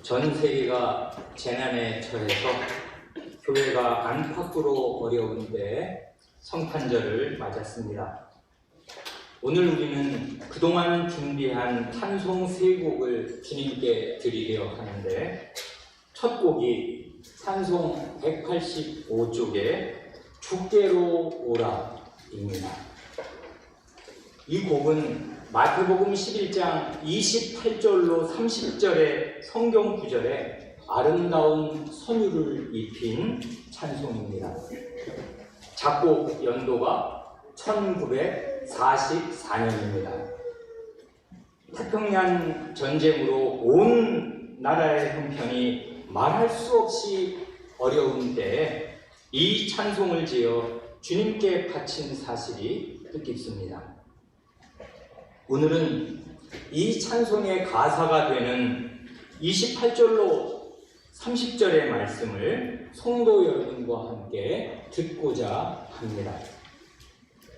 전 세계가 재난에 처해서 교회가 안팎으로 어려운데 성탄절을 맞았습니다. 오늘 우리는 그동안 준비한 찬송 세 곡을 주님께 드리려 하는데, 첫 곡이 찬송 185쪽의 주께로 오라입니다. 이 곡은 마태복음 11장 28절로 30절의 성경 구절에 아름다운 선율을 입힌 찬송입니다. 작곡 연도가 1944년입니다. 태평양 전쟁으로 온 나라의 형편이 말할 수 없이 어려운 때에 이 찬송을 지어 주님께 바친 사실이 뜻깊습니다. 오늘은 이 찬송의 가사가 되는 28절로 30절의 말씀을 성도 여러분과 함께 듣고자 합니다.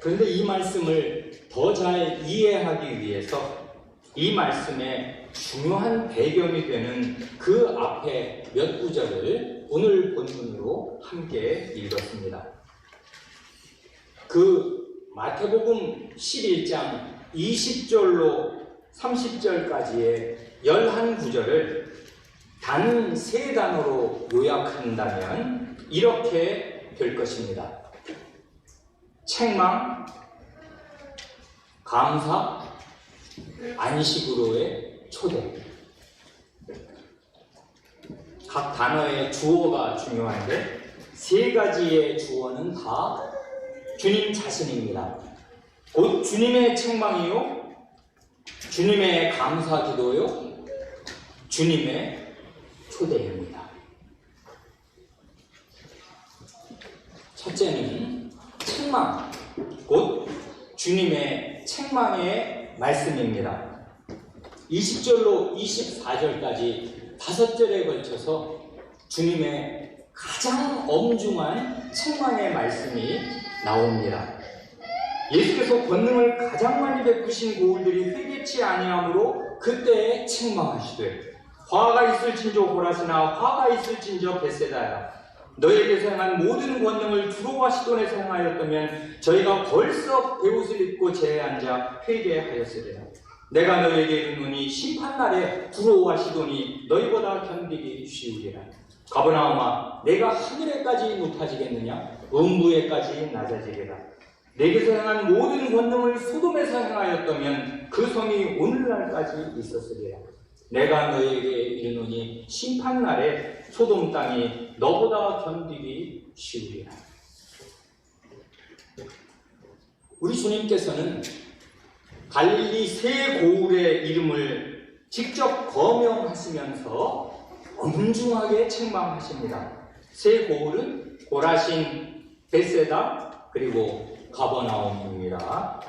그런데 이 말씀을 더 잘 이해하기 위해서 이 말씀의 중요한 배경이 되는 그 앞에 몇 구절을 오늘 본문으로 함께 읽었습니다. 그 마태복음 11장 20절로 30절까지의 11구절을 단 3단어로 요약한다면 이렇게 될 것입니다. 책망, 감사, 안식으로의 초대. 각 단어의 주어가 중요한데 3가지의 주어는 다 주님 자신입니다. 곧 주님의 책망이요, 주님의 감사 기도요, 주님의 초대입니다. 첫째는 책망, 곧 주님의 책망의 말씀입니다. 20절로 24절까지 5절에 걸쳐서 주님의 가장 엄중한 책망의 말씀이 나옵니다. 예수께서 권능을 가장 많이 베푸신 고울들이 회개치 아니하므로 그때에 책망하시되, 화가 있을진저 고라스나 화가 있을진저 벳세다야, 너희에게서 행한 모든 권능을 두로와 시돈에서 행하였다면 저희가 벌써 베옷을 입고 제에 앉아 회개하였으리라. 내가 너희에게 이르노니 심판날에 두로와 시돈이 너희보다 견디기 쉬우리라. 가버나움아, 내가 하늘에까지 높아지겠느냐? 음부에까지 낮아지리라. 내게서 행한 모든 권능을 소돔에서 행하였다면 그 성이 오늘날까지 있었으리라. 내가 너희에게 이르노니 심판날에 소돔 땅이 너보다 견디기 쉬우리라. 우리 주님께서는 갈릴리 세 고울의 이름을 직접 거명하시면서 엄중하게 책망하십니다. 세 고울은 고라신, 벳세다, 그리고 가버나움입니다.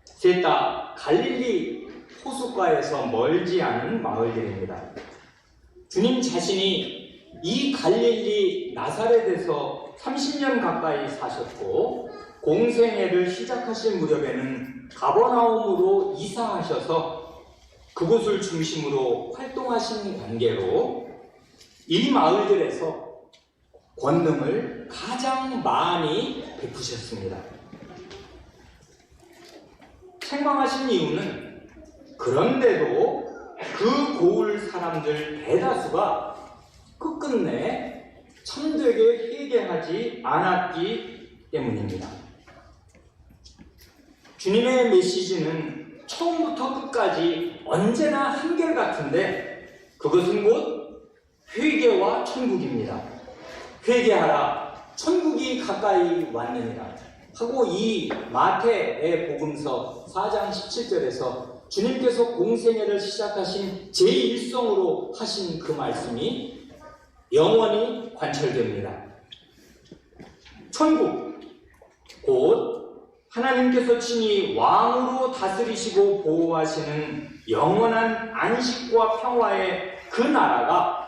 셋 다 갈릴리 호숫가에서 멀지 않은 마을들입니다. 주님 자신이 이 갈릴리 나사렛에서 30년 가까이 사셨고, 공생애를 시작하실 무렵에는 가버나움으로 이사하셔서 그곳을 중심으로 활동하신 관계로 이 마을들에서 권능을 가장 많이 베푸셨습니다. 책망하신 이유는 그런데도 그 고울 사람들 대다수가 끝끝내 참되게 회개하지 않았기 때문입니다. 주님의 메시지는 처음부터 끝까지 언제나 한결같은데, 그것은 곧 회개와 천국입니다. 회개하라, 천국이 가까이 왔느니라 하고 이 마태의 복음서 4장 17절에서 주님께서 공생애를 시작하신 제1성으로 하신 그 말씀이 영원히 관철됩니다. 천국, 곧 하나님께서 친히 왕으로 다스리시고 보호하시는 영원한 안식과 평화의 그 나라가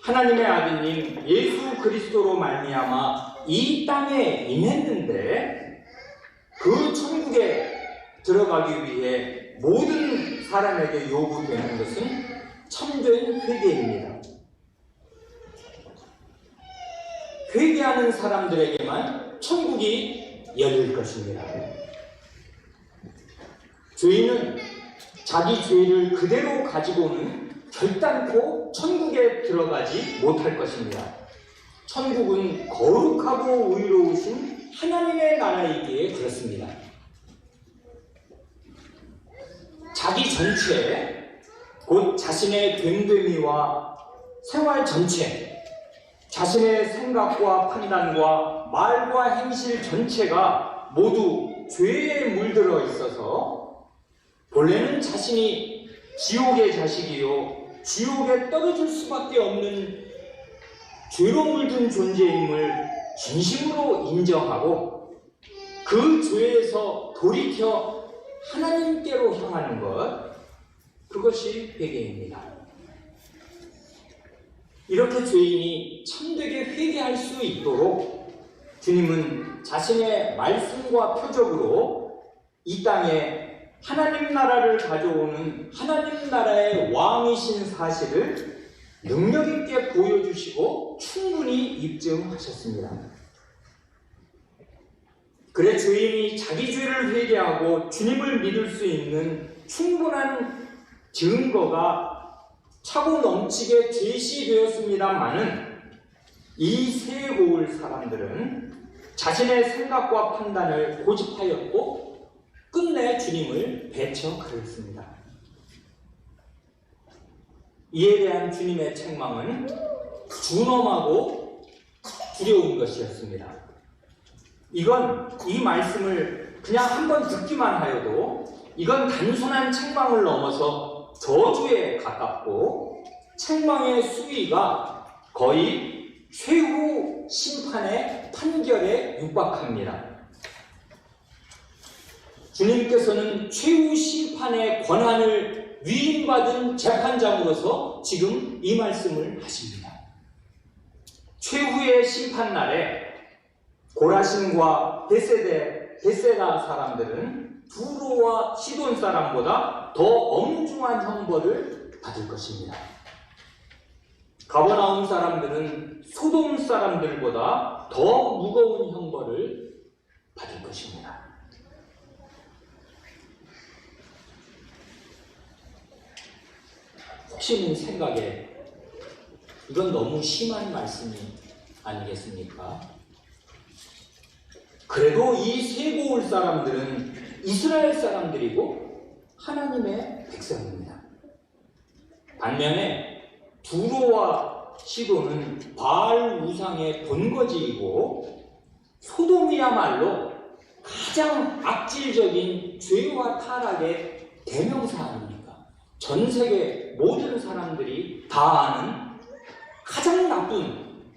하나님의 아드님 예수 그리스도로 말미암아 이 땅에 임했는데, 그 천국에 들어가기 위해 모든 사람에게 요구되는 것은 참된 회개입니다. 회개하는 사람들에게만 천국이 열릴 것입니다. 죄인은 자기 죄를 그대로 가지고는 결단코 천국에 들어가지 못할 것입니다. 천국은 거룩하고 의로우신 하나님의 나라이기에 그렇습니다. 자기 전체, 곧 자신의 됨됨이와 생활 전체, 자신의 생각과 판단과 말과 행실 전체가 모두 죄에 물들어 있어서 본래는 자신이 지옥의 자식이요 지옥에 떨어질 수밖에 없는 죄로 물든 존재임을 진심으로 인정하고 그 죄에서 돌이켜 하나님께로 향하는 것, 그것이 회개입니다. 이렇게 죄인이 참되게 회개할 수 있도록 주님은 자신의 말씀과 표적으로 이 땅에 하나님 나라를 가져오는 하나님 나라의 왕이신 사실을 능력 있게 보여주시고 충분히 입증하셨습니다. 그래 죄인이 자기 죄를 회개하고 주님을 믿을 수 있는 충분한 증거가 차고 넘치게 제시되었습니다마는 이 세 고을 사람들은 자신의 생각과 판단을 고집하였고 끝내 주님을 배척하였습니다. 이에 대한 주님의 책망은 준엄하고 두려운 것이었습니다. 이건 이 말씀을 그냥 한번 듣기만 하여도 이건 단순한 책망을 넘어서 저주에 가깝고 책망의 수위가 거의 최후 심판의 판결에 육박합니다. 주님께서는 최후 심판의 권한을 위임받은 재판장으로서 지금 이 말씀을 하십니다. 최후의 심판날에 고라신과 벳세다 사람들은 두로와 시돈 사람보다 더 엄중한 형벌을 받을 것입니다. 가버나움 사람들은 소돔 사람들보다 더 무거운 형벌을 받을 것입니다. 혹시는 생각에 이건 너무 심한 말씀이 아니겠습니까? 그래도 이 세 고을 사람들은 이스라엘 사람들이고 하나님의 백성입니다. 반면에 두로와 시돈은 바알 우상의 본거지이고 소돔이야말로 가장 악질적인 죄와 타락의 대명사 아닙니까? 전 세계 모든 사람들이 다 아는 가장 나쁜,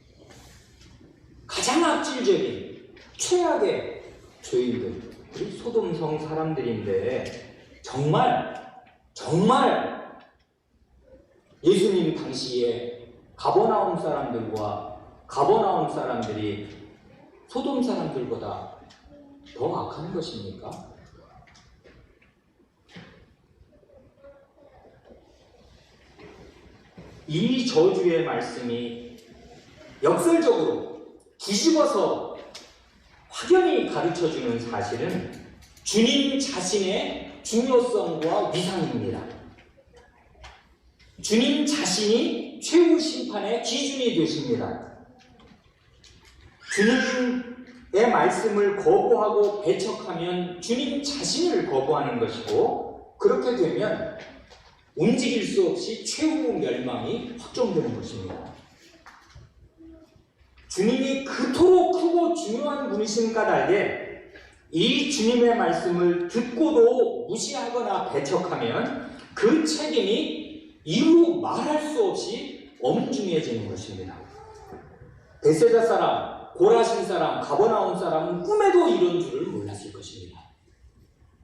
가장 악질적인 최악의 죄인들이 소돔성 사람들인데 정말 예수님 당시에 가버나움 사람들이 소돔 사람들보다 더 악한 것입니까? 이 저주의 말씀이 역설적으로 뒤집어서 확연히 가르쳐주는 사실은 주님 자신의 중요성과 위상입니다. 주님 자신이 최후 심판의 기준이 되십니다. 주님의 말씀을 거부하고 배척하면 주님 자신을 거부하는 것이고 그렇게 되면 움직일 수 없이 최후 멸망이 확정되는 것입니다. 주님이 그토록 크고 중요한 분이신 까닭에 이 주님의 말씀을 듣고도 무시하거나 배척하면 그 책임이 이루 말할 수 없이 엄중해지는 것입니다. 벳세다 사람, 고라신 사람, 가버나움 사람은 꿈에도 이런 줄을 몰랐을 것입니다.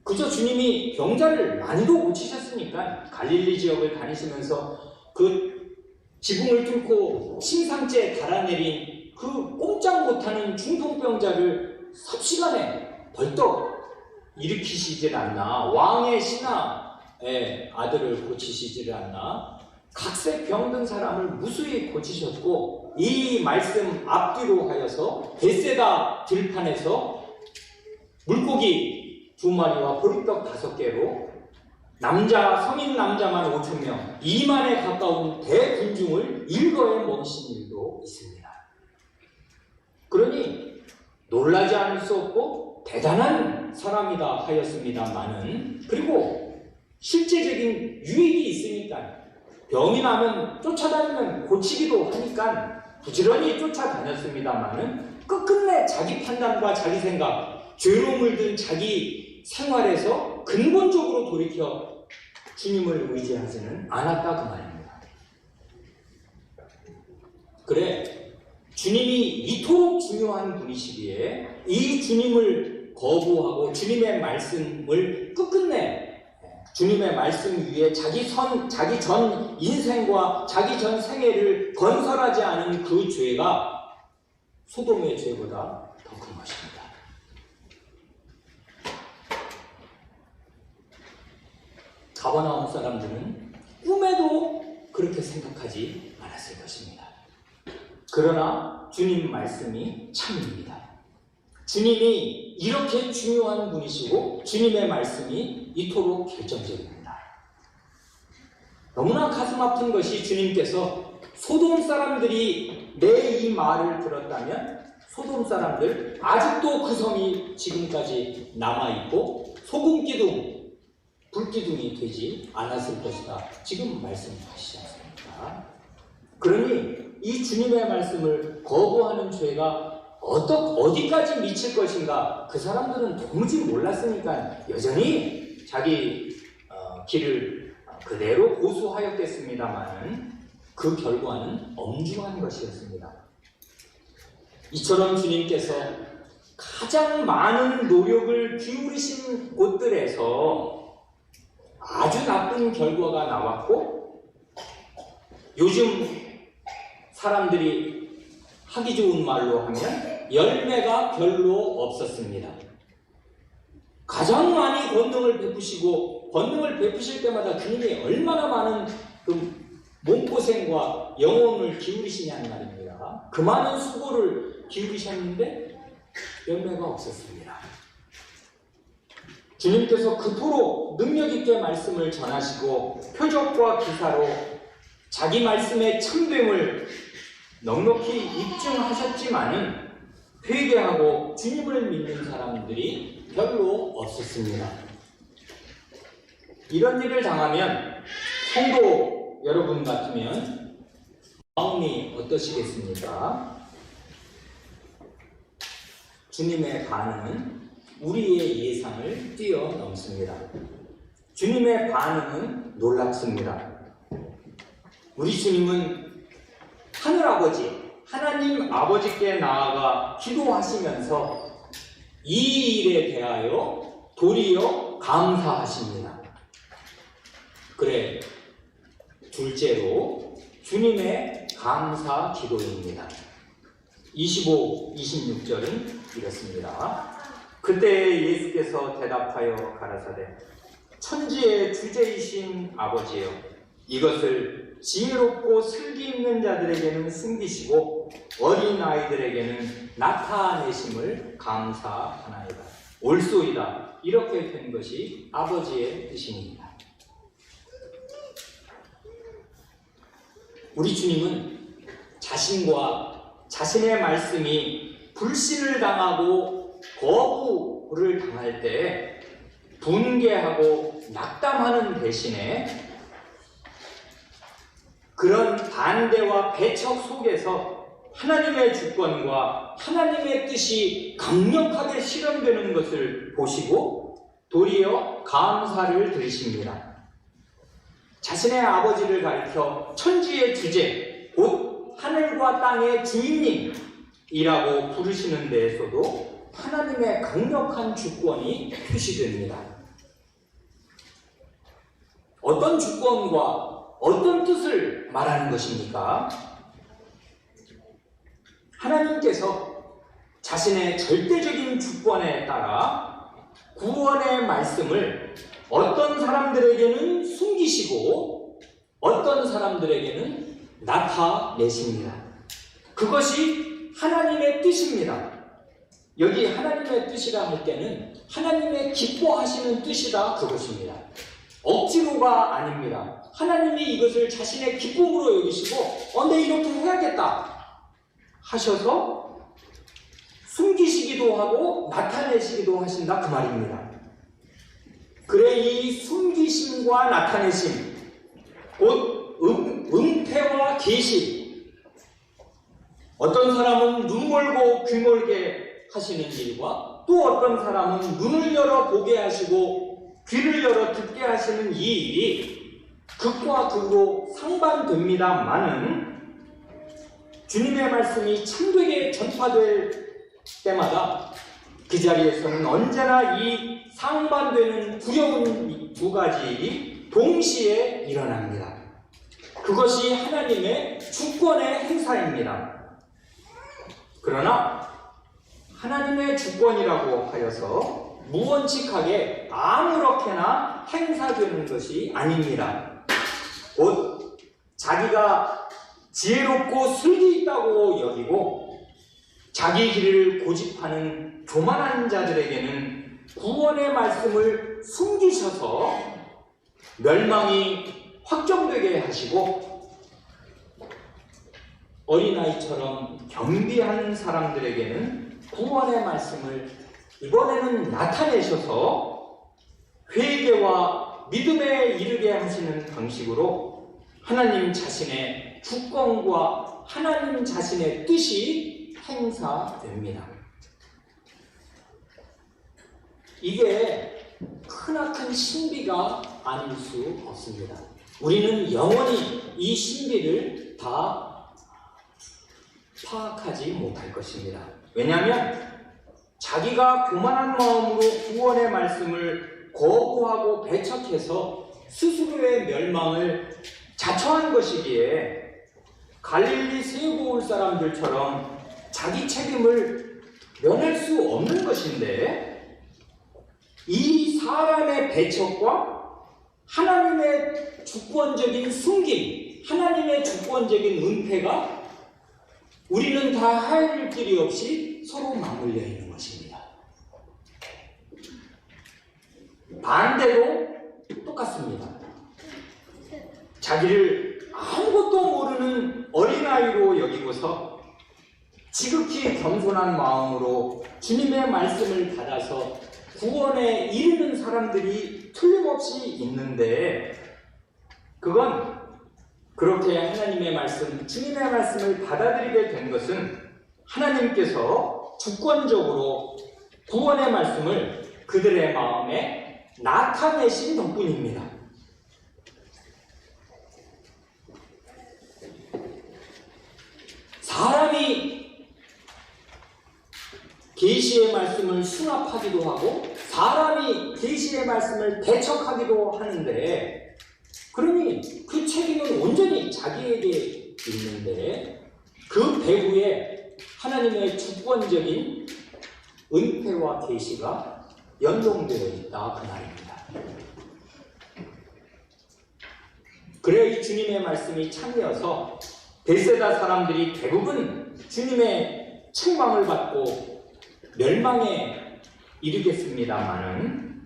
그저 주님이 병자를 많이도 고치셨으니까 갈릴리 지역을 다니시면서 그 지붕을 뚫고 침상째에 달아내린 그 꼼짝 못하는 중풍병자를 삽시간에 벌떡 일으키시질 않나, 왕의 신하의 아들을 고치시질 않나, 각색 병든 사람을 무수히 고치셨고 이 말씀 앞뒤로 하여서 벳세다 들판에서 물고기 2마리와 보리떡 5개로 성인 남자만 5,000명 2만에 가까운 대군중을 일거에 먹이신 일도 있습니다. 그러니 놀라지 않을 수 없고 대단한 사람이다 하였습니다마는, 그리고 실제적인 유익이 있으니까 병이 나면 쫓아다니면 고치기도 하니까 부지런히 쫓아다녔습니다마는 끝끝내 자기 판단과 자기 생각, 죄로 물든 자기 생활에서 근본적으로 돌이켜 주님을 의지하지는 않았다 그 말입니다. 그래, 주님이 이토록 중요한 분이시기에 이 주님을 거부하고 주님의 말씀을 끝끝내 주님의 말씀 위에 자기 전 인생과 자기 전 생애를 건설하지 않은 그 죄가 소돔의 죄보다 더 큰 것입니다. 가버나움 사람들은 꿈에도 그렇게 생각하지 않았을 것입니다. 그러나 주님 말씀이 참입니다. 주님이 이렇게 중요한 분이시고 주님의 말씀이 이토록 결정적입니다. 너무나 가슴 아픈 것이 주님께서 소돔 사람들이 내 이 말을 들었다면 소돔 사람들 아직도 그 성이 지금까지 남아있고 소금기둥, 불기둥이 되지 않았을 것이다. 지금 말씀하시지 않습니까? 그러니 이 주님의 말씀을 거부하는 죄가 어디까지 미칠 것인가 그 사람들은 도무지 몰랐으니까 여전히 자기 길을 그대로 고수하였겠습니다만 그 결과는 엄중한 것이었습니다. 이처럼 주님께서 가장 많은 노력을 기울이신 곳들에서 아주 나쁜 결과가 나왔고, 요즘 사람들이 하기 좋은 말로 하면 열매가 별로 없었습니다. 가장 많이 권능을 베푸시고 권능을 베푸실 때마다 주님이 얼마나 많은 그 몸고생과 영혼을 기울이시냐는 말입니다. 그 많은 수고를 기울이셨는데 열매가 없었습니다. 주님께서 그토록 능력 있게 말씀을 전하시고 표적과 기사로 자기 말씀의 참됨을 넉넉히 입증하셨지만은 회개하고 주님을 믿는 사람들이 별로 없었습니다. 이런 일을 당하면 성도 여러분 같으면 마음이 어떠시겠습니까? 주님의 반응은 우리의 예상을 뛰어넘습니다. 주님의 반응은 놀랍습니다. 우리 주님은 하늘아버지, 하나님 아버지께 나아가 기도하시면서 이 일에 대하여 도리어 감사하십니다. 그래, 둘째로 주님의 감사 기도입니다. 25, 26절은 이렇습니다. 그때 예수께서 대답하여 가라사대 천지의 주제이신 아버지여, 이것을 지혜롭고 슬기 있는 자들에게는 숨기시고 어린 아이들에게는 나타내심을 감사하나이다. 옳소이다. 이렇게 된 것이 아버지의 뜻입니다. 우리 주님은 자신의 말씀이 불신을 당하고 거부를 당할 때 분개하고 낙담하는 대신에 그런 반대와 배척 속에서 하나님의 주권과 하나님의 뜻이 강력하게 실현되는 것을 보시고 도리어 감사를 드리십니다. 자신의 아버지를 가리켜 천지의 주제, 곧 하늘과 땅의 주인님이라고 부르시는 데에서도 하나님의 강력한 주권이 표시됩니다. 어떤 주권과 어떤 뜻을 말하는 것입니까? 하나님께서 자신의 절대적인 주권에 따라 구원의 말씀을 어떤 사람들에게는 숨기시고 어떤 사람들에게는 나타내십니다. 그것이 하나님의 뜻입니다. 여기 하나님의 뜻이라 할 때는 하나님의 기뻐하시는 뜻이다, 그것입니다. 억지로가 아닙니다. 하나님이 이것을 자신의 기쁨으로 여기시고 내 이렇게 해야겠다 하셔서 숨기시기도 하고 나타내시기도 하신다, 그 말입니다. 그래, 이 숨기심과 나타내심, 곧 은폐와 계시, 어떤 사람은 눈 멀고 귀 멀게 하시는 일과 또 어떤 사람은 눈을 열어 보게 하시고 귀를 열어 듣게 하시는 이 일이 극과 극으로 상반됩니다마는 주님의 말씀이 참되게 전파될 때마다 그 자리에서는 언제나 이 상반되는 두려운 두 가지 동시에 일어납니다. 그것이 하나님의 주권의 행사입니다. 그러나 하나님의 주권이라고 하여서 무원칙하게 아무렇게나 행사되는 것이 아닙니다. 곧 자기가 지혜롭고 슬기 있다고 여기고 자기 길을 고집하는 교만한 자들에게는 구원의 말씀을 숨기셔서 멸망이 확정되게 하시고, 어린아이처럼 겸비한 사람들에게는 구원의 말씀을 이번에는 나타내셔서 회개와 믿음에 이르게 하시는 방식으로 하나님 자신의 주권과 하나님 자신의 뜻이 행사됩니다. 이게 크나큰 신비가 아닐 수 없습니다. 우리는 영원히 이 신비를 다 파악하지 못할 것입니다. 왜냐하면 자기가 교만한 마음으로 구원의 말씀을 거부하고 배척해서 스스로의 멸망을 자처한 것이기에 갈릴리 세고울 사람들처럼 자기 책임을 면할 수 없는 것인데, 이 사람의 배척과 하나님의 주권적인 숨김, 하나님의 주권적인 은폐가 우리는 다 할 길이 없이 서로 맞물려 있는 것입니다. 반대로 똑같습니다. 자기를 아무것도 모르는 어린아이로 여기고서 지극히 겸손한 마음으로 주님의 말씀을 받아서 구원에 이르는 사람들이 틀림없이 있는데, 그건 그렇게 하나님의 말씀, 주님의 말씀을 받아들이게 된 것은 하나님께서 주권적으로 구원의 말씀을 그들의 마음에 나타내신 덕분입니다. 사람이 계시의 말씀을 수납하기도 하고 사람이 계시의 말씀을 배척하기도 하는데, 그러니 그 책임은 온전히 자기에게 있는데 그 배후에 하나님의 주권적인 은혜와 계시가 연동되어 있다, 그 말입니다. 그래 이 주님의 말씀이 참여해서 벳세다 사람들이 대부분 주님의 책망을 받고 멸망에 이르겠습니다마는,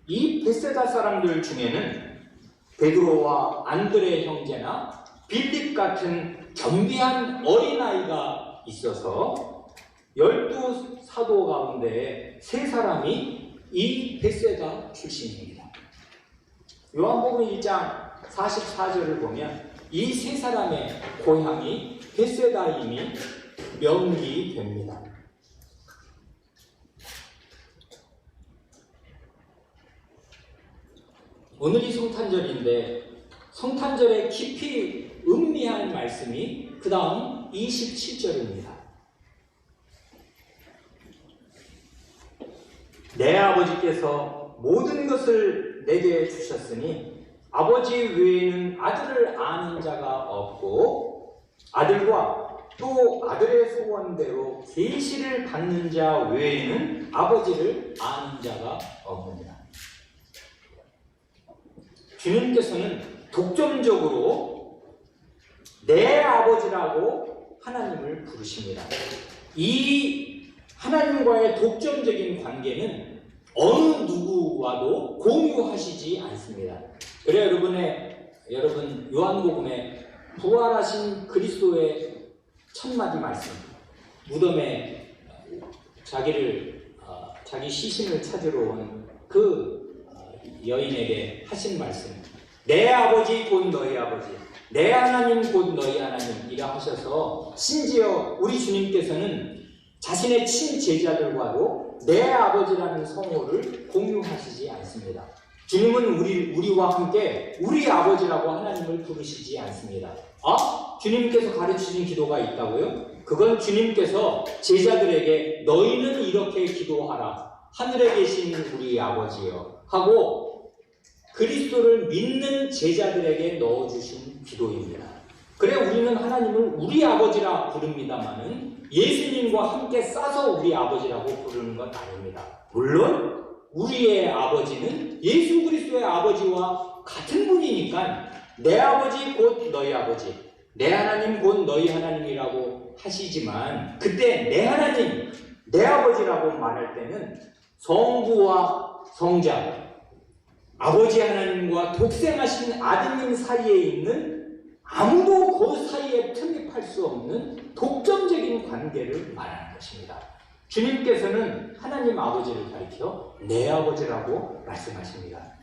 이 벳세다 사람들 중에는 베드로와 안드레 형제나 빌립 같은 겸비한 어린아이가 있어서 12사도 가운데 3사람이 이 벳세다 출신입니다. 요한복음 1장 44절을 보면 이 3사람의 고향이 벳세다임이 명기됩니다. 오늘이 성탄절인데 성탄절에 깊이 음미할 말씀이 그 다음 27절입니다. 내 아버지께서 모든 것을 내게 주셨으니 아버지 외에는 아들을 아는 자가 없고 아들과 또 아들의 소원대로 계시를 받는 자 외에는 아버지를 아는 자가 없느니라. 주님께서는 독점적으로 내 아버지라고 하나님을 부르십니다. 이 하나님과의 독점적인 관계는 어느 누구와도 공유하시지 않습니다. 그래 여러분 요한복음에 부활하신 그리스도의 첫마디 말씀, 무덤에 자기 시신을 찾으러 온 그 여인에게 하신 말씀, 내 아버지 곧 너희 아버지, 내 하나님 곧 너희 하나님이라 하셔서 심지어 우리 주님께서는 자신의 친제자들과도 내 아버지라는 성호를 공유하시지 않습니다. 주님은 우리와 함께 우리 아버지라고 하나님을 부르시지 않습니다. 주님께서 가르치신 기도가 있다고요? 그건 주님께서 제자들에게 너희는 이렇게 기도하라. 하늘에 계신 우리 아버지여 하고 그리스도를 믿는 제자들에게 넣어주신 기도입니다. 그래 우리는 하나님을 우리 아버지라 부릅니다마는 예수님과 함께 싸서 우리 아버지라고 부르는 건 아닙니다. 물론 우리의 아버지는 예수 그리스도의 아버지와 같은 분이니까 내 아버지 곧 너희 아버지, 내 하나님 곧 너희 하나님이라고 하시지만 그때 내 하나님, 내 아버지라고 말할 때는 성부와 성자, 아버지 하나님과 독생하신 아드님 사이에 있는 아무도 그 사이에 틈입할 수 없는 독점적인 관계를 말하는 것입니다. 주님께서는 하나님 아버지를 가리켜 내 아버지라고 말씀하십니다.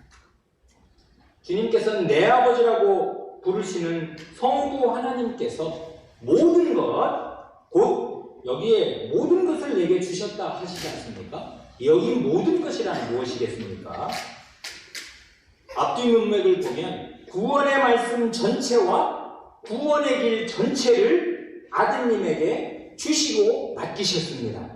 주님께서는 내 아버지라고 부르시는 성부 하나님께서 모든 것, 곧 여기에 모든 것을 내게 주셨다 하시지 않습니까? 여기 모든 것이란 무엇이겠습니까? 앞뒤 문맥을 보면 구원의 말씀 전체와 구원의 길 전체를 아드님에게 주시고 맡기셨습니다.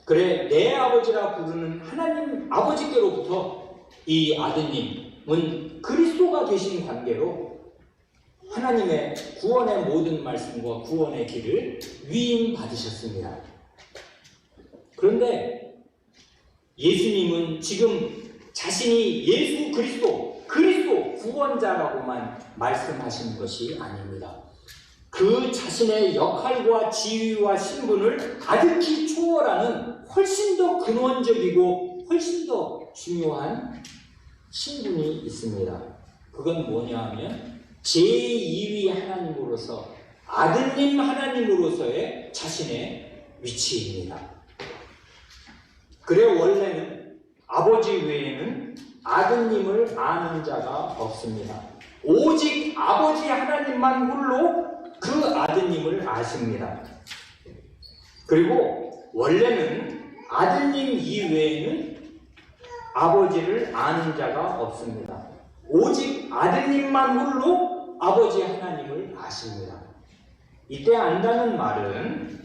그래 내 아버지라 부르는 하나님 아버지께로부터 이 아드님은 그리스도가 되신 관계로 하나님의 구원의 모든 말씀과 구원의 길을 위임받으셨습니다. 그런데 예수님은 지금 자신이 예수 그리스도 구원자라고만 말씀하신 것이 아닙니다. 그 자신의 역할과 지위와 신분을 가득히 초월하는 훨씬 더 근원적이고 훨씬 더 중요한 신분이 있습니다. 그건 뭐냐 하면 제2위 하나님으로서 아드님 하나님으로서의 자신의 위치입니다. 그래 원래는 아버지 외에는 아드님을 아는 자가 없습니다. 오직 아버지 하나님만 홀로 그 아드님을 아십니다. 그리고 원래는 아드님 이외에는 아버지를 아는 자가 없습니다. 오직 아드님만 홀로 아버지 하나님을 아십니다. 이때 안다는 말은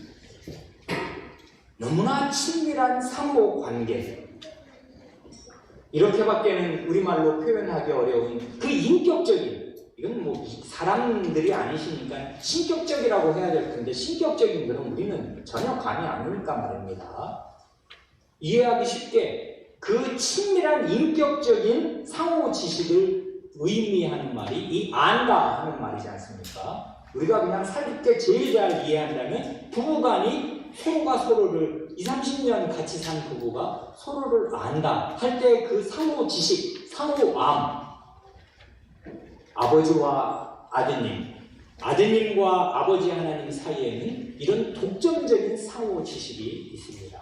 너무나 친밀한 상호 관계, 이렇게밖에는 우리말로 표현하기 어려운 그 인격적인, 이건 뭐 사람들이 아니시니까 신격적이라고 해야 될 텐데 신격적인 것은 우리는 전혀 감이 안 오니까 말입니다. 이해하기 쉽게 그 친밀한 인격적인 상호 지식을 의미하는 말이 이 안다 하는 말이지 않습니까? 우리가 그냥 살갑게 제일 잘 이해한다면 부부간이 서로가 서로를 20-30년 같이 산 부부가 서로를 안다 할 때 그 상호 지식, 상호암, 아버지와 아드님, 아드님과 아버지 하나님 사이에는 이런 독점적인 상호 지식이 있습니다.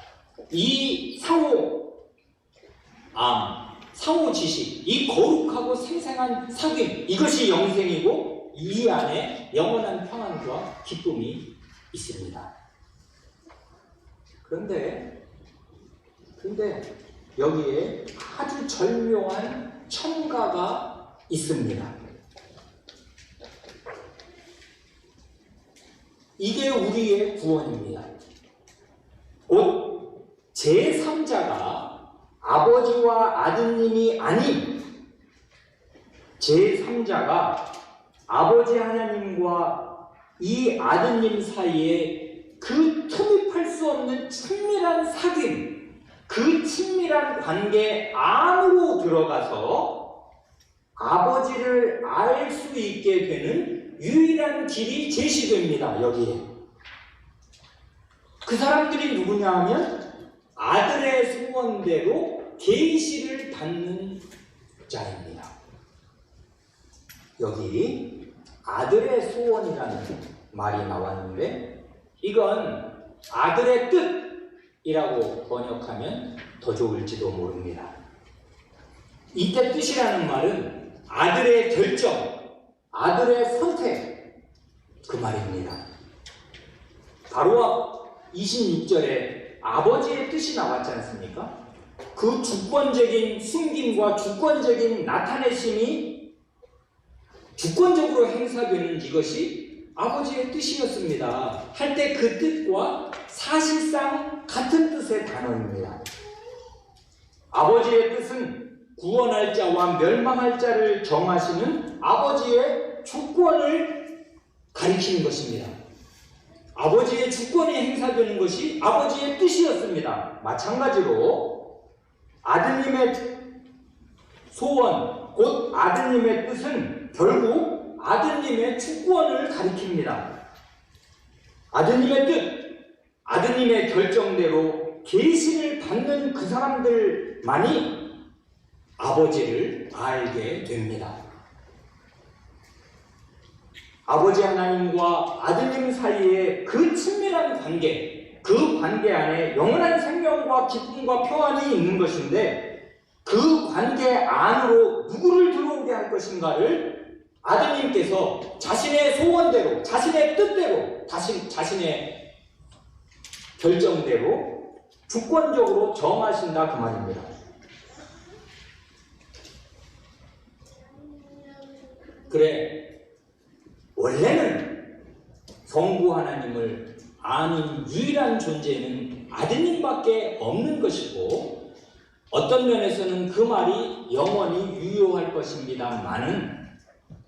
이 상호암, 상호 지식, 이 거룩하고 생생한 사귐, 이것이 영생이고 이 안에 영원한 평안과 기쁨이 있습니다. 그런데 여기에 아주 절묘한 첨가가 있습니다. 이게 우리의 구원입니다. 곧 제3자가 아버지와 아드님이 아닌 제3자가 아버지 하나님과 이 아드님 사이에 그 투입할 수 없는 친밀한 사귐, 그 친밀한 관계 안으로 들어가서 알 수 있게 되는 유일한 길이 제시됩니다. 여기에. 그 사람들이 누구냐 하면 아들의 소원대로 계시를 받는 자입니다. 여기 아들의 소원이라는 말이 나왔는데 이건 아들의 뜻이라고 번역하면 더 좋을지도 모릅니다. 이때 뜻이라는 말은 아들의 결정, 아들의 선택, 그 말입니다. 바로 26절에 아버지의 뜻이 나왔지 않습니까? 그 주권적인 숨김과 주권적인 나타내심이 주권적으로 행사되는 이것이 아버지의 뜻이었습니다. 할 때 그 뜻과 사실상 같은 뜻의 단어입니다. 아버지의 뜻은 구원할 자와 멸망할 자를 정하시는 아버지의 주권을 가리키는 것입니다. 아버지의 주권이 행사되는 것이 아버지의 뜻이었습니다. 마찬가지로 아드님의 소원, 곧 아드님의 뜻은 결국 아드님의 주권을 가리킵니다. 아드님의 뜻, 아드님의 결정대로 계시를 받는 그 사람들만이 아버지를 알게 됩니다. 아버지 하나님과 아드님 사이에 그 친밀한 관계, 그 관계 안에 영원한 생명과 기쁨과 평안이 있는 것인데 그 관계 안으로 누구를 들어오게 할 것인가를 아드님께서 자신의 소원대로, 자신의 뜻대로, 자신의 결정대로 주권적으로 정하신다 그 말입니다. 그래, 원래는 성부 하나님을 아는 유일한 존재는 아드님밖에 없는 것이고 어떤 면에서는 그 말이 영원히 유효할 것입니다만은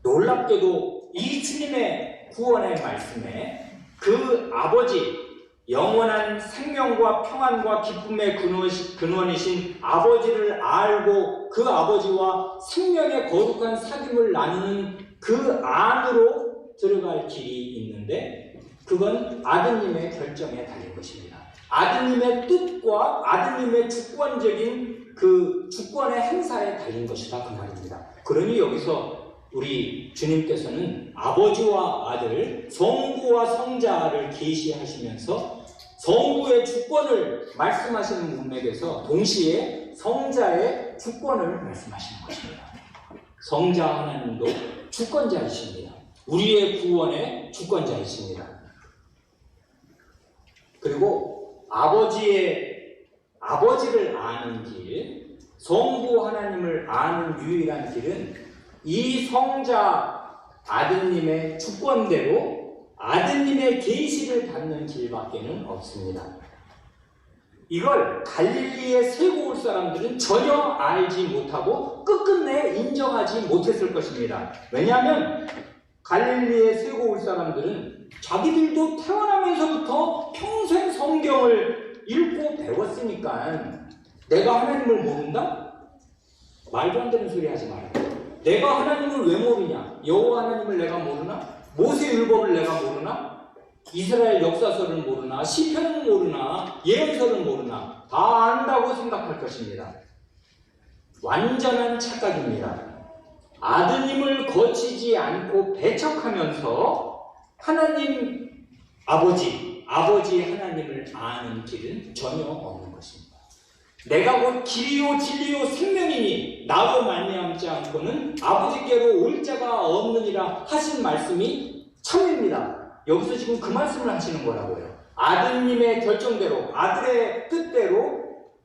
놀랍게도 이 주님의 구원의 말씀에 그 아버지, 영원한 생명과 평안과 기쁨의 근원이신 아버지를 알고 그 아버지와 생명의 거룩한 사귐을 나누는 그 안으로 들어갈 길이 있는데 그건 아드님의 결정에 달린 것입니다. 아드님의 뜻과 아드님의 주권적인 그 주권의 행사에 달린 것이다 그 말입니다. 그러니 여기서 우리 주님께서는 아버지와 아들, 성부와 성자를 계시하시면서 성부의 주권을 말씀하시는 문맥에서 동시에 성자의 주권을 말씀하시는 것입니다. 성자 하나님도 주권자이십니다. 우리의 구원의 주권자이십니다. 그리고 아버지를 아는 길, 성부 하나님을 아는 유일한 길은 이 성자 아드님의 주권대로 아드님의 계시를 받는 길밖에는 없습니다. 이걸 갈릴리의 세고 올 사람들은 전혀 알지 못하고 끝끝내 인정하지 못했을 것입니다. 왜냐하면 갈릴리의 세고 올 사람들은 자기들도 태어나면서부터 평생 성경을 읽고 배웠으니까 내가 하나님을 모른다? 말도 안 되는 소리 하지 말아요. 내가 하나님을 왜 모르냐? 여호와 하나님을 내가 모르나? 모세 율법을 내가 모르나? 이스라엘 역사서를 모르나? 시편을 모르나? 예언서를 모르나? 다 안다고 생각할 것입니다. 완전한 착각입니다. 아드님을 거치지 않고 배척하면서 하나님 아버지 하나님을 아는 길은 전혀 없는 것입니다. 내가 곧 길이요 진리요 생명이니 나로 말미암지 않고는 아버지께로 올 자가 없느니라 하신 말씀이 참입니다. 여기서 지금 그 말씀을 하시는 거라고요. 아드님의 결정대로 아들의 뜻대로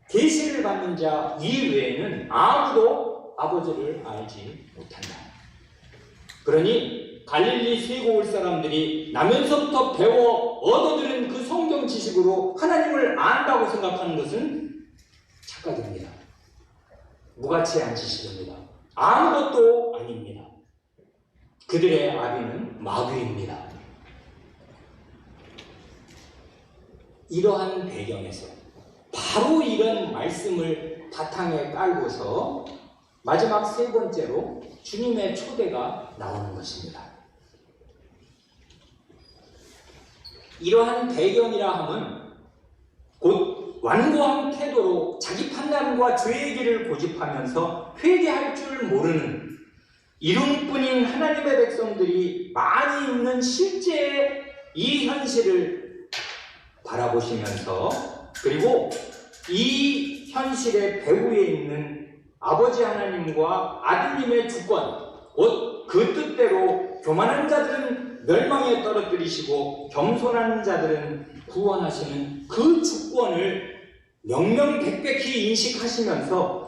계시를 받는 자 이외에는 아무도 아버지를 알지 못한다. 그러니 갈릴리 세고 올 사람들이 나면서부터 배워 얻어들은 그 성경 지식으로 하나님을 안다고 생각하는 것은 착각입니다. 무가치한 지식입니다. 아무것도 아닙니다. 그들의 아비는 마귀입니다. 이러한 배경에서 바로 이런 말씀을 바탕에 깔고서 마지막 세 번째로 주님의 초대가 나오는 것입니다. 이러한 배경이라 함은 곧 완고한 태도로 자기 판단과 죄의 길을 고집하면서 회개할 줄 모르는 이름뿐인 하나님의 백성들이 많이 있는 실제의 이 현실을 바라보시면서, 그리고 이 현실의 배후에 있는 아버지 하나님과 아들님의 주권, 곧 그 뜻대로 교만한 자들은 멸망에 떨어뜨리시고 겸손한 자들은 구원하시는 그 주권을 명명백백히 인식하시면서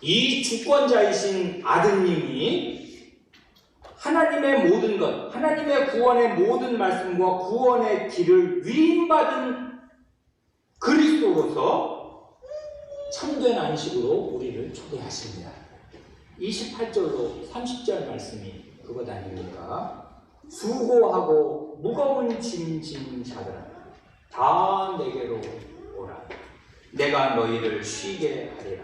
이 주권자이신 아드님이 하나님의 모든 것, 하나님의 구원의 모든 말씀과 구원의 길을 위임받은 그리스도로서 참된 안식으로 우리를 초대하십니다. 28절로 30절 말씀이 그것 아닙니까? 수고하고 무거운 짐 진 자들아 다 내게로 오라. 내가 너희를 쉬게 하리라.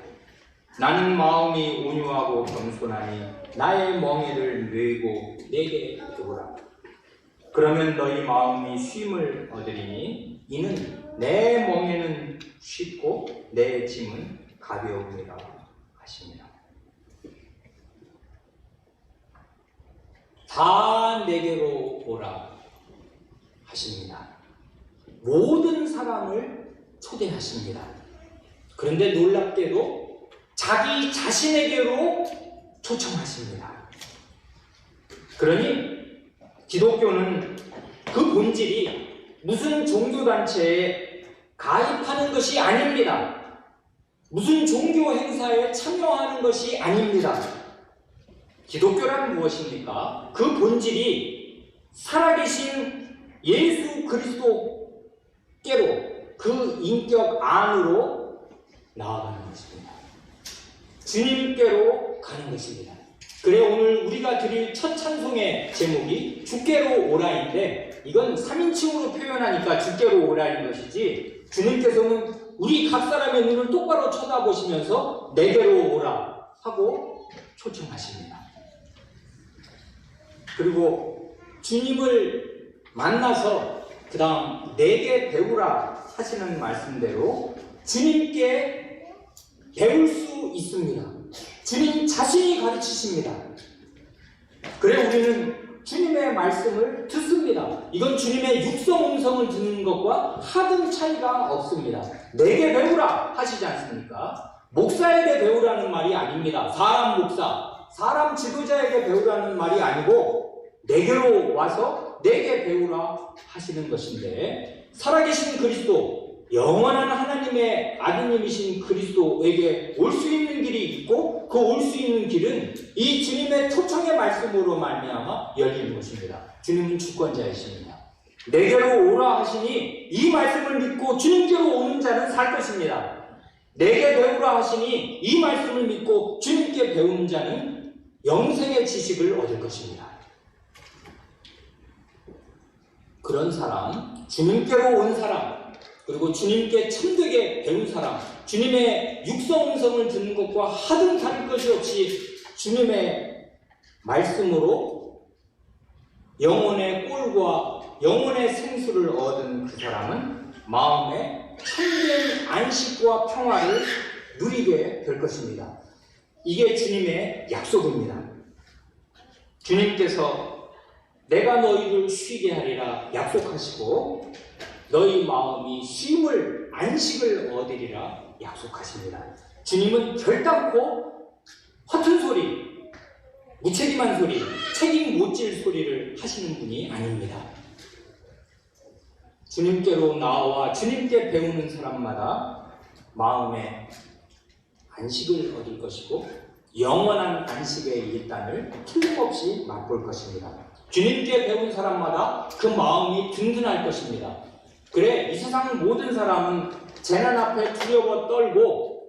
나는 마음이 온유하고 겸손하니 나의 멍에를 메고 내게 배우라. 그러면 너희 마음이 쉼을 얻으리니 이는 내 멍에는 쉽고 내 짐은 가벼움이라 하십니다. 다 내게로 오라 하십니다. 모든 사람을 초대하십니다. 그런데 놀랍게도 자기 자신에게로 초청하십니다. 그러니 기독교는 그 본질이 무슨 종교단체에 가입하는 것이 아닙니다. 무슨 종교 행사에 참여하는 것이 아닙니다. 기독교란 무엇입니까? 그 본질이 살아계신 예수 그리스도께로, 그 인격 안으로 나아가는 것입니다. 주님께로 가는 것입니다. 그래 오늘 우리가 드릴 첫 찬송의 제목이 주께로 오라인데, 이건 3인칭으로 표현하니까 주께로 오라인 것이지, 주님께서는 우리 각 사람의 눈을 똑바로 쳐다보시면서 내게로 오라 하고 초청하십니다. 그리고 주님을 만나서 그 다음 내게 배우라 하시는 말씀대로 주님께 배울 수 있습니다. 주님 자신이 가르치십니다. 그래 우리는 주님의 말씀을 듣습니다. 이건 주님의 육성 음성을 듣는 것과 하등 차이가 없습니다. 내게 배우라 하시지 않습니까? 목사에게 배우라는 말이 아닙니다. 사람 목사, 사람 지도자에게 배우라는 말이 아니고 내게로 와서 내게 배우라 하시는 것인데, 살아계신 그리스도, 영원한 하나님의 아드님이신 그리스도에게 올 수 있는 길이 있고, 그 올 수 있는 길은 이 주님의 초청의 말씀으로 말미암아 열리는 것입니다. 주님은 주권자이십니다. 내게로 오라 하시니 이 말씀을 믿고 주님께로 오는 자는 살 것입니다. 내게 배우라 하시니 이 말씀을 믿고 주님께 배우는 자는 영생의 지식을 얻을 것입니다. 그런 사람, 주님께로 온 사람, 그리고 주님께 참되게 배운 사람, 주님의 육성 음성을 듣는 것과 하등 다를 것이 없이 주님의 말씀으로 영혼의 꼴과 영혼의 생수를 얻은 그 사람은 마음에 참된 안식과 평화를 누리게 될 것입니다. 이게 주님의 약속입니다. 주님께서 내가 너희를 쉬게 하리라 약속하시고 너희 마음이 쉼을, 안식을 얻으리라 약속하십니다. 주님은 결단코 허튼 소리, 무책임한 소리, 책임 못 질 소리를 하시는 분이 아닙니다. 주님께로 나와 주님께 배우는 사람마다 마음에 안식을 얻을 것이고 영원한 안식의 일단을 틀림없이 맛볼 것입니다. 주님께 배운 사람마다 그 마음이 든든할 것입니다. 그래, 이 세상 모든 사람은 재난 앞에 두려워 떨고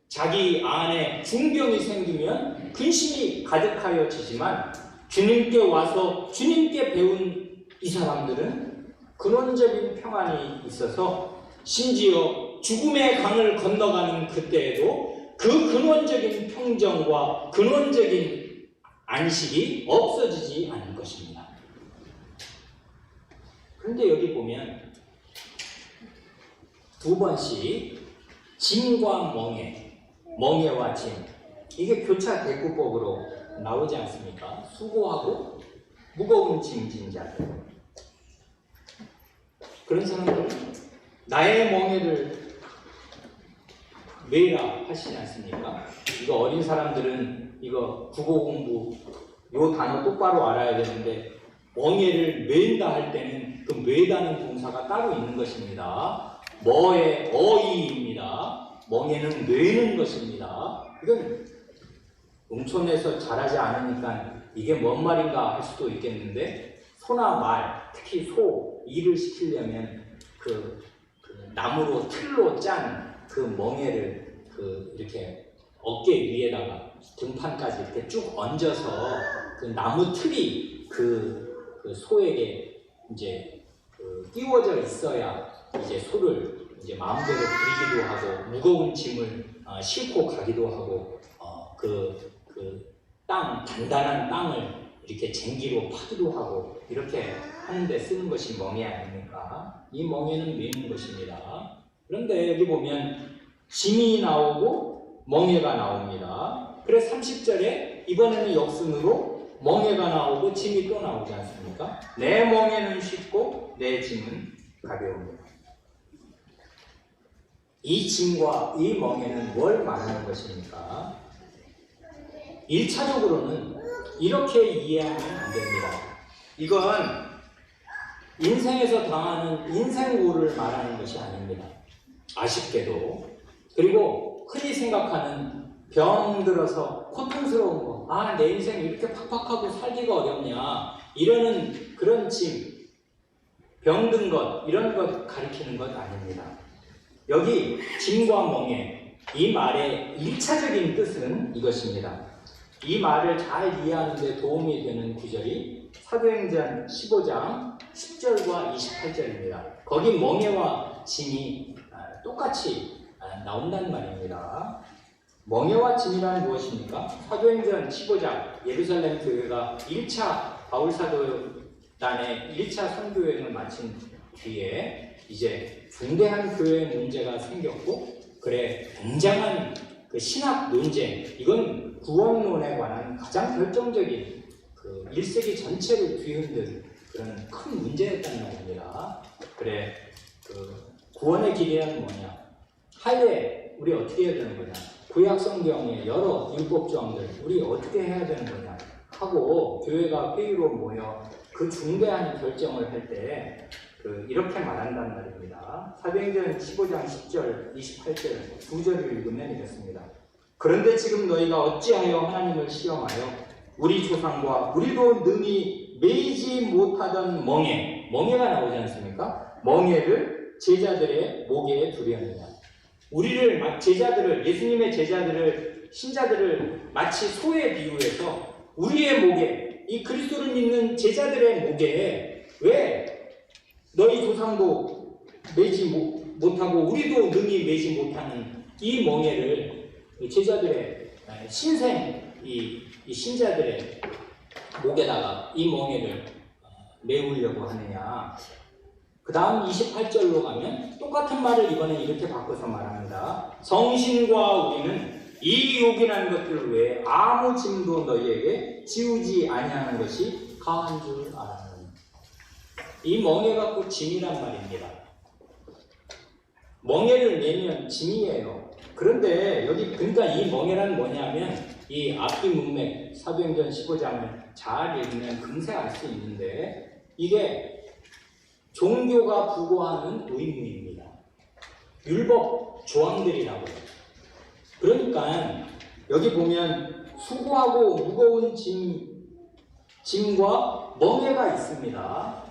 자기 안에 중병이 생기면 근심이 가득하여지지만, 주님께 와서 주님께 배운 이 사람들은 근원적인 평안이 있어서 심지어 죽음의 강을 건너가는 그때에도 그 근원적인 평정과 근원적인 안식이 없어지지 않을 것입니다. 그런데 여기 보면 두 번씩 짐과 멍에, 멍에와 짐, 이게 교차 대구법으로 나오지 않습니까? 수고하고 무거운 짐진 자들. 그런 사람들은 나의 멍에를 메라 하시지 않습니까? 이거 어린 사람들은 이거 국어 공부 요 단어 똑바로 알아야 되는데, 멍에를 맨다 할 때는 그 매다는 동사가 따로 있는 것입니다. 뭐의 어이입니다. 멍에는 매는 것입니다. 이건 농촌에서 자라지 않으니까 이게 뭔 말인가 할 수도 있겠는데, 소나 말, 특히 소, 일을 시키려면 그 나무로 틀로 짠 그 멍에를 이렇게 어깨 위에다가 등판까지 이렇게 쭉 얹어서 그 나무 틀이 그 소에게 이제 띄워져 있어야 이제 소를 이제 마음대로 부리기도 하고 무거운 짐을 싣고 가기도 하고 단단한 땅을 이렇게 쟁기로 파기도 하고 이렇게 하는데 쓰는 것이 멍에 아닙니까? 이 멍에는 매는 것입니다. 그런데 여기 보면 짐이 나오고 멍에가 나옵니다. 그래서 30절에 이번에는 역순으로 멍에가 나오고 짐이 또 나오지 않습니까? 내 멍에는 쉽고 내 짐은 가벼웁니다. 이 짐과 이 멍에는 뭘 말하는 것입니까? 1차적으로는 이렇게 이해하면 안 됩니다. 이건 인생에서 당하는 인생고를 말하는 것이 아닙니다. 아쉽게도. 그리고 흔히 생각하는 병 들어서 고통스러운 거, 내 인생 이렇게 팍팍하고 살기가 어렵냐, 이러는 그런 짐, 병든 것, 이런 것 가리키는 것 아닙니다. 여기 짐과 멍에, 이 말의 1차적인 뜻은 이것입니다. 이 말을 잘 이해하는 데 도움이 되는 구절이 사도행전 15장 10절과 28절입니다. 거기 멍에와 짐이 똑같이 나온다는 말입니다. 멍에와 짐이란 무엇입니까? 사도행전 15장 예루살렘 교회가 1차 바울사도단의 1차 선교여행을 마친 뒤에 이제 중대한 교회 문제가 생겼고, 그래 굉장한 그 신학 논쟁, 이건 구원론에 관한 가장 결정적인 1세기 전체를 뒤흔든 그런 큰 문제였단 말입니다. 그래 구원의 길이란 뭐냐? 하루에 우리 어떻게 해야 되는 거냐? 구약 성경의 여러 율법 조항들 우리 어떻게 해야 되는 거냐 하고 교회가 회의로 모여 그 중대한 결정을 할 때 이렇게 말한단 말입니다. 사도행전 15장 10절, 28절 두 절을 읽으면 이렇습니다. 그런데 지금 너희가 어찌하여 하나님을 시험하여 우리 조상과 우리도 능히 매이지 못하던 멍에가 나오지 않습니까? 멍에를 제자들의 목에 두려느냐. 우리를 제자들을, 예수님의 제자들을, 신자들을 마치 소에 비유해서 우리의 목에, 이 그리스도를 믿는 제자들의 목에 왜 너희 조상도 매지 못하고 우리도 능히 매지 못하는 이 멍에를 제자들의 신생 이 신자들의 목에다가 이 멍에를 메우려고 하느냐. 그 다음 28절로 가면 똑같은 말을 이번에 이렇게 바꿔서 말합니다. 성신과 우리는 이 요긴한 것들 외에 아무 짐도 너희에게 지우지 아니하는 것이 가한 줄 알았느니. 이 멍에가 곧 짐이란 말입니다. 멍에를 내면 짐이에요. 그런데 여기 그러니까 이 멍에란 뭐냐면 이 앞뒤 문맥 사도행전 15장을 잘 읽으면 금세 알 수 있는데 이게 종교가 부과하는 의무입니다. 율법 조항들이라고요. 그러니까 여기 보면 수고하고 무거운 짐과 멍에가 있습니다.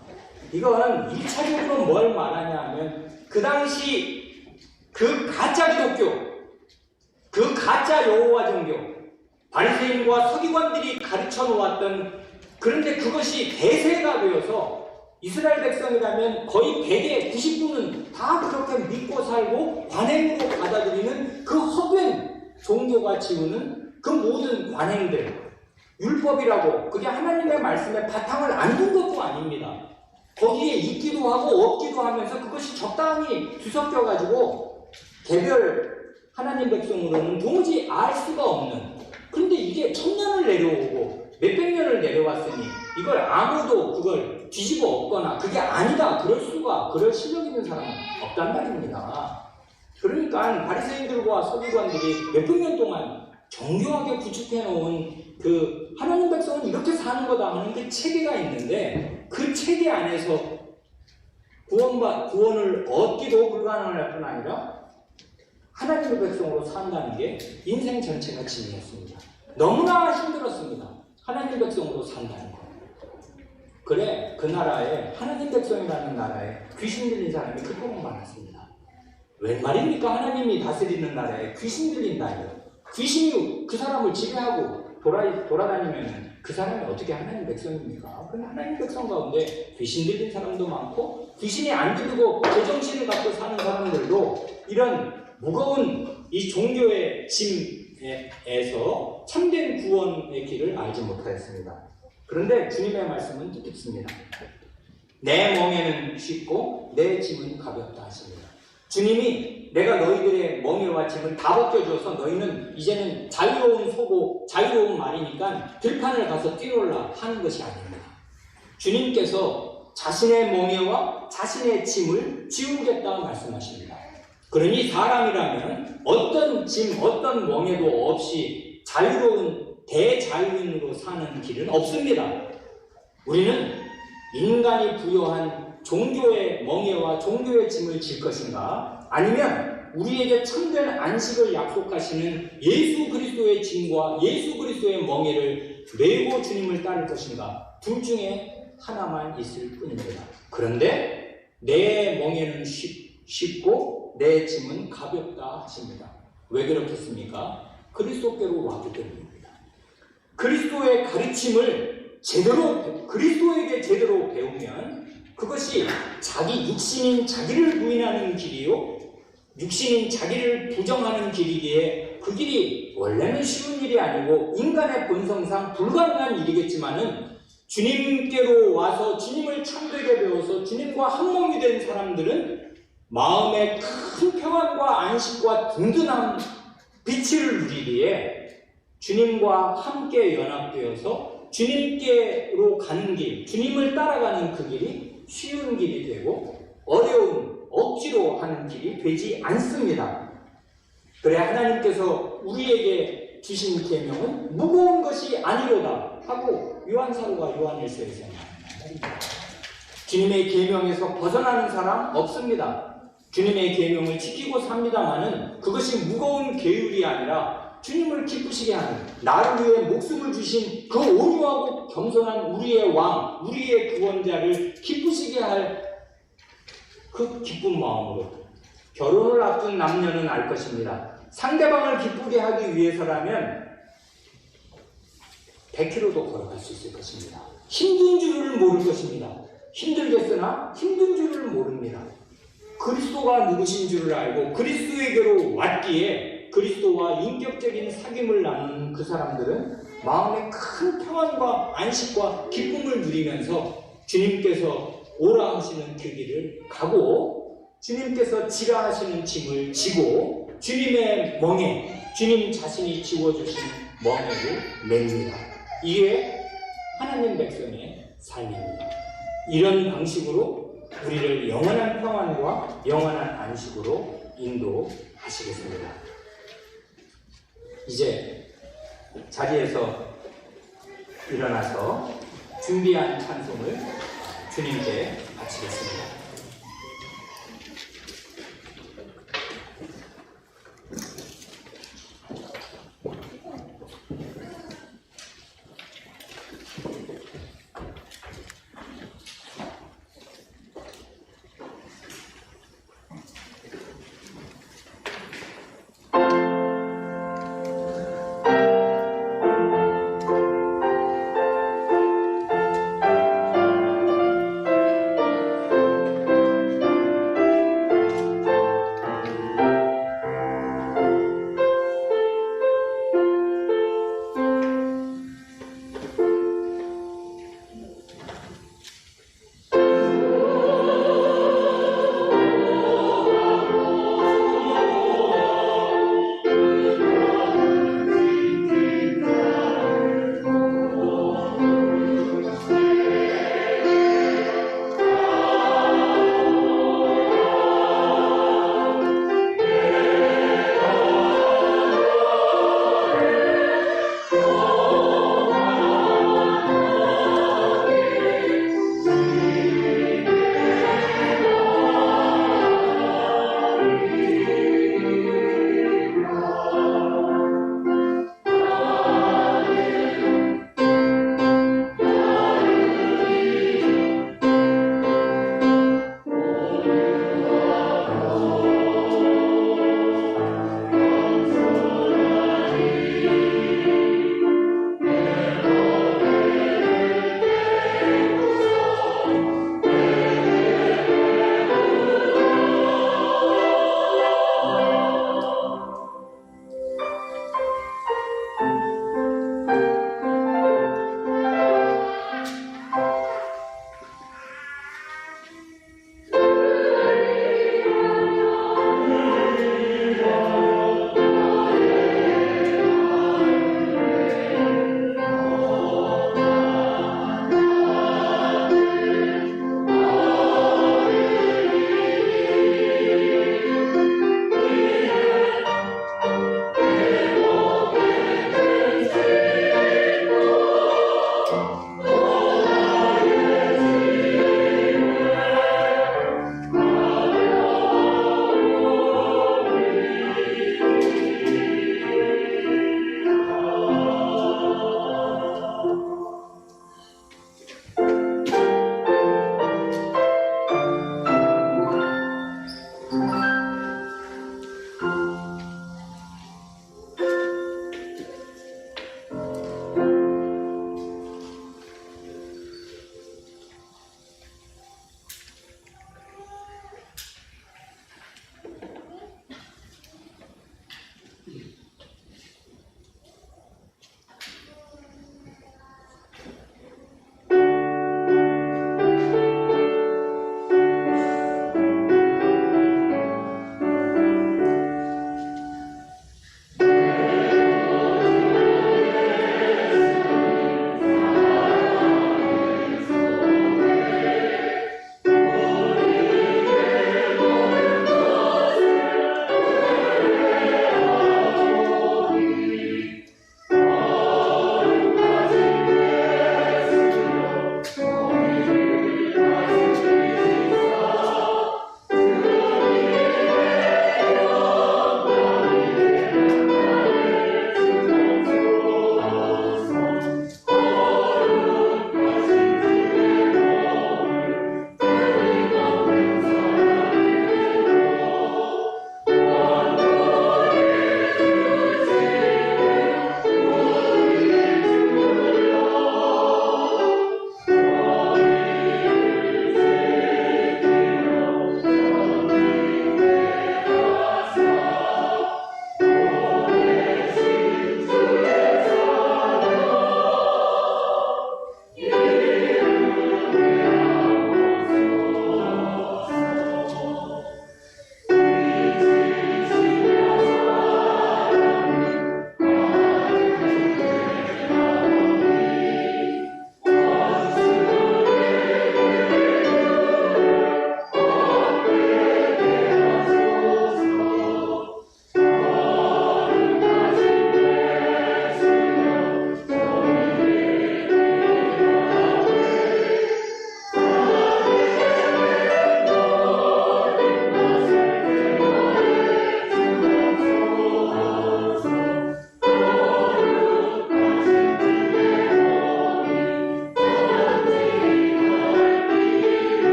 이건 1차적으로 뭘 말하냐 하면 그 당시 그 가짜 기독교, 그 가짜 여호와 종교, 바리새인과 서기관들이 가르쳐 놓았던, 그런데 그것이 대세가 되어서 이스라엘 백성이라면 거의 100의 90%는 다 그렇게 믿고 살고 관행으로 받아들이는 그 헛된 종교가 지우는 그 모든 관행들, 율법이라고 그게 하나님의 말씀에 바탕을 안 둔 것도 아닙니다. 거기에 있기도 하고 없기도 하면서 그것이 적당히 뒤섞여가지고 개별 하나님 백성으로는 도무지 알 수가 없는, 그런데 이게 1000년을 내려오고 몇백 년을 내려왔으니 이걸 아무도 그걸 뒤집어 엎거나 그게 아니다 그럴 실력 있는 사람은 없단 말입니다. 그러니까 바리새인들과 서기관들이 몇백 년 동안 정교하게 구축해 놓은 그 하나님 백성은 이렇게 사는 거다 하는 그 체계가 있는데, 그 체계 안에서 구원을 얻기도 불가능할 뿐 아니라 하나님의 백성으로 산다는 게 인생 전체가 짐이었습니다. 너무나 힘들었습니다. 하나님 백성으로 산다는 거. 그래, 그 나라에, 하나님 백성이라는 나라에 귀신 들린 사람이 그토록 많았습니다. 웬 말입니까? 하나님이 다스리는 나라에 귀신 들린다니요. 귀신이 그 사람을 지배하고 돌아다니면 그 사람이 어떻게 하나님 백성입니까? 그럼 하나님 백성 가운데 귀신 들린 사람도 많고, 귀신이 안 들리고 제정신을 갖고 사는 사람들도 이런 무거운 이 종교의 짐에서 참된 구원의 길을 알지 못하였습니다. 그런데 주님의 말씀은 뜻깊습니다. 내 멍에는 쉽고 내 짐은 가볍다 하십니다. 주님이 내가 너희들의 멍에와 짐을 다 벗겨줘서 너희는 이제는 자유로운 소고 자유로운 말이니까 들판을 가서 뛰놀라 하는 것이 아닙니다. 주님께서 자신의 멍에와 자신의 짐을 지우겠다 말씀하십니다. 그러니 사람이라면 어떤 짐, 어떤 멍에도 없이 자유로운 대자유인으로 사는 길은 없습니다. 우리는 인간이 부여한 종교의 멍에와 종교의 짐을 질 것인가, 아니면 우리에게 참된 안식을 약속하시는 예수 그리스도의 짐과 예수 그리스도의 멍에를 메고 주님을 따를 것인가, 둘 중에 하나만 있을 뿐입니다. 그런데 내 멍에는 쉽고 내 짐은 가볍다 하십니다. 왜 그렇겠습니까? 그리스도께로 왔기 때문입니다. 그리스도의 가르침을 그리스도에게 제대로 배우면 그것이 자기 육신인 자기를 부인하는 길이요, 육신인 자기를 부정하는 길이기에 그 길이 원래는 쉬운 일이 아니고 인간의 본성상 불가능한 일이겠지만은, 주님께로 와서 주님을 참되게 배워서 주님과 한 몸이 된 사람들은 마음의 큰 평안과 안식과 든든한 빛을 누리기에 주님과 함께 연합되어서 주님께로 가는 길, 주님을 따라가는 그 길이 쉬운 길이 되고 어려운 억지로 하는 길이 되지 않습니다. 그래 하나님께서 우리에게 주신 계명은 무거운 것이 아니로다 하고 요한사도가 요한일서에서 말합니다. 주님의 계명에서 벗어나는 사람 없습니다. 주님의 계명을 지키고 삽니다마는 그것이 무거운 계율이 아니라 주님을 기쁘시게 하는, 나를 위해 목숨을 주신 그 온유하고 겸손한 우리의 왕, 우리의 구원자를 기쁘시게 할 그 기쁜 마음으로. 결혼을 앞둔 남녀는 알 것입니다. 상대방을 기쁘게 하기 위해서라면 100km도 걸어갈 수 있을 것입니다. 힘든 줄을 모를 것입니다. 힘들겠으나 힘든 줄을 모릅니다. 그리스도가 누구신 줄을 알고 그리스도에게로 왔기에 그리스도와 인격적인 사귐을 나누는 그 사람들은 마음에 큰 평안과 안식과 기쁨을 누리면서 주님께서 오라 하시는 그 길을 가고, 주님께서 지라 하시는 짐을 지고 주님의 멍에, 주님 자신이 지워주신 멍에를 맵니다. 이게 하나님 백성의 삶입니다. 이런 방식으로 우리를 영원한 평안과 영원한 안식으로 인도하시겠습니다. 이제 자리에서 일어나서 준비한 찬송을 주님께 바치겠습니다.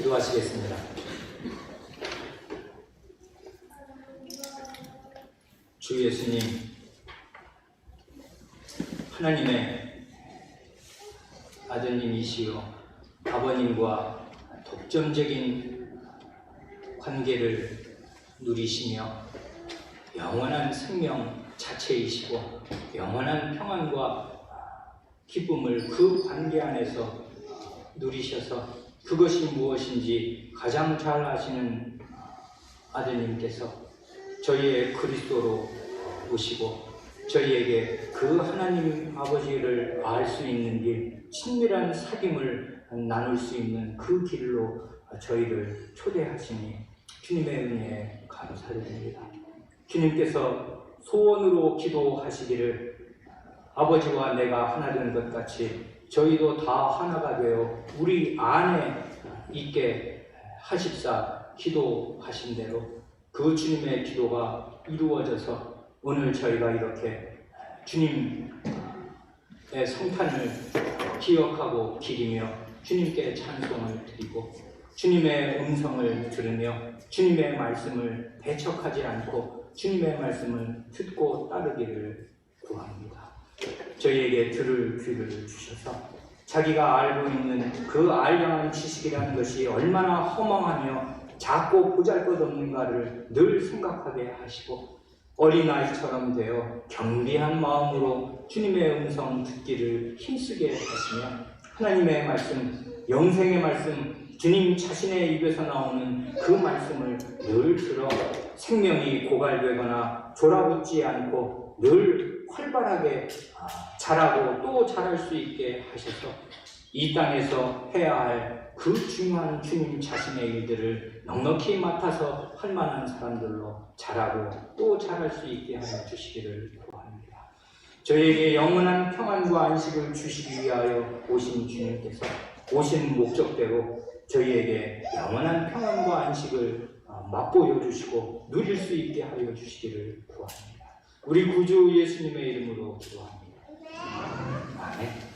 기도하시겠습니다. 주 예수님, 하나님의 아드님이시요 아버님과 독점적인 관계를 누리시며 영원한 생명 자체이시고 영원한 평안과 기쁨을 그 관계 안에서 누리셔서 그것이 무엇인지 가장 잘 아시는 아드님께서 저희의 그리스도로 오시고 저희에게 그 하나님 아버지를 알 수 있는 길, 친밀한 사귐을 나눌 수 있는 그 길로 저희를 초대하시니 주님의 은혜에 감사드립니다. 주님께서 소원으로 기도하시기를 아버지와 내가 하나 된 것 같이 저희도 다 하나가 되어 우리 안에 있게 하십사 기도하신 대로 그 주님의 기도가 이루어져서 오늘 저희가 이렇게 주님의 성탄을 기억하고 기리며 주님께 찬송을 드리고 주님의 음성을 들으며 주님의 말씀을 배척하지 않고 주님의 말씀을 듣고 따르기를 구합니다. 저희에게 들을 귀를 주셔서 자기가 알고 있는 그 알량한 지식이라는 것이 얼마나 허망하며 작고 보잘것없는가를 늘 생각하게 하시고 어린아이처럼 되어 겸비한 마음으로 주님의 음성 듣기를 힘쓰게 하시며 하나님의 말씀, 영생의 말씀, 주님 자신의 입에서 나오는 그 말씀을 늘 들어 생명이 고갈되거나 졸아붙지 않고 늘 활발하게 자라고 또 자랄 수 있게 하셔서 이 땅에서 해야 할 그 중요한 주님 자신의 일들을 넉넉히 맡아서 할 만한 사람들로 자라고 또 자랄 수 있게 하여 주시기를 구합니다. 저희에게 영원한 평안과 안식을 주시기 위하여 오신 주님께서 오신 목적대로 저희에게 영원한 평안과 안식을 맛보여 주시고 누릴 수 있게 하여 주시기를 구합니다. 우리 구주 예수님의 이름으로 기도합니다. 아멘.